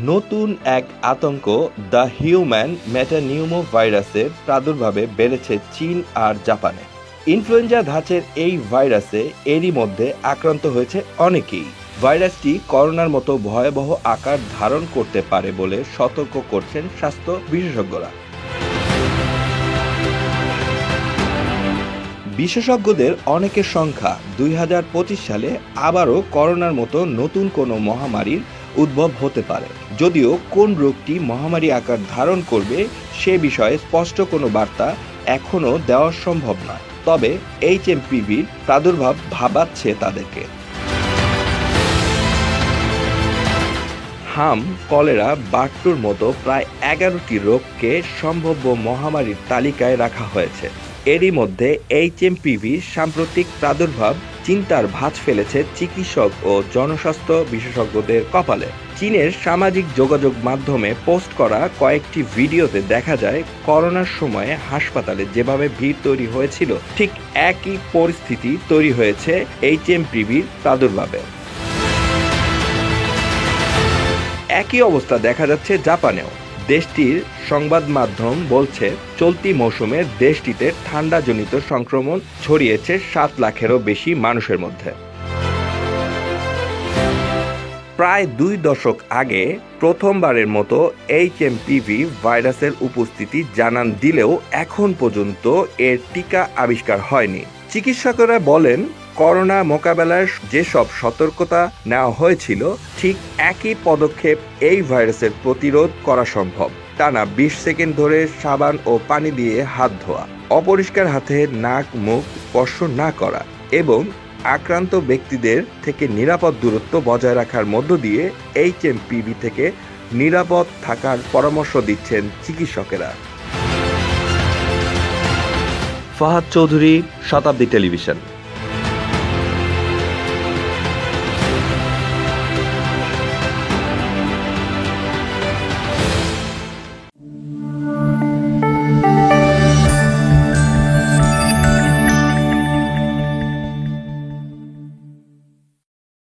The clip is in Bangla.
নতুন এক আতঙ্ক দ্য হিউম্যান মেটানিউমো ভাইরাসের প্রাদুর্ভাবে বেড়েছে চীন আর জাপানে। ইনফ্লুয়েঞ্জা ধাঁচের এই ভাইরাসে এরই মধ্যে আক্রান্ত হয়েছে অনেকেই। ভাইরাসটি করোনার মতো ভয়াবহ আকার ধারণ করতে পারে বলে সতর্ক করছেন স্বাস্থ্য বিশেষজ্ঞরা। বিশেষজ্ঞদের অনেকের সংখ্যা 2025 সালে আবারও করোনার মতো নতুন কোনো মহামারীর উদ্ভব হতে পারে। যদিও কোন রোগটি মহামারী আকার ধারণ করবে সে বিষয়ে স্পষ্ট কোনো বার্তা এখনও দেওয়া সম্ভব নয়, তবে HMPVর প্রাদুর্ভাব ভাবাচ্ছে তাদেরকে। হাম, কলেরা, বার্ড ফ্লুর মতো প্রায় 11টি রোগকে সম্ভাব্য মহামারীর তালিকায় রাখা হয়েছে। এরই মধ্যে HMPVর সাম্প্রতিক প্রাদুর্ভাব চিন্তার ভাঁজ ফেলেছে চিকিৎসক ও জনস্বাস্থ্য বিশেষজ্ঞদের কপালে। চীনের সামাজিক যোগাযোগ মাধ্যমে পোস্ট করা কয়েকটি ভিডিওতে দেখা যায় করোনার সময়ে হাসপাতালে যেভাবে ভিড় তৈরি হয়েছিল ঠিক একই পরিস্থিতি তৈরি হয়েছে HMPVর প্রাদুর্ভাবে। একই অবস্থা দেখা যাচ্ছে জাপানেও। দেশটির সংবাদ মাধ্যম বলছে চলতি মৌসুমে দেশটিতে ঠান্ডাজনিত সংক্রমণ ছড়িয়েছে 7 লাখেরও বেশি মানুষের মধ্যে। প্রায় 2 দশক আগে প্রথমবারের মতো HMPV ভাইরাসের উপস্থিতি জানান দিলেও এখন পর্যন্ত এর টিকা আবিষ্কার হয়নি। চিকিৎসকেরা বলেন, করোনা মোকাবেলায় যেসব সতর্কতা নেওয়া হয়েছিল ঠিক একই পদক্ষেপ এই ভাইরাসের প্রতিরোধ করা সম্ভব। টানা 20 সেকেন্ড ধরে সাবান ও পানি দিয়ে হাত ধোয়া, অপরিষ্কার হাতে নাক মুখ স্পর্শ না করা এবং আক্রান্ত ব্যক্তিদের থেকে নিরাপদ দূরত্ব বজায় রাখার মধ্য দিয়ে HMPV থেকে নিরাপদ থাকার পরামর্শ দিচ্ছেন চিকিৎসকেরা। ফাহাদ চৌধুরী, শতাব্দী টেলিভিশন।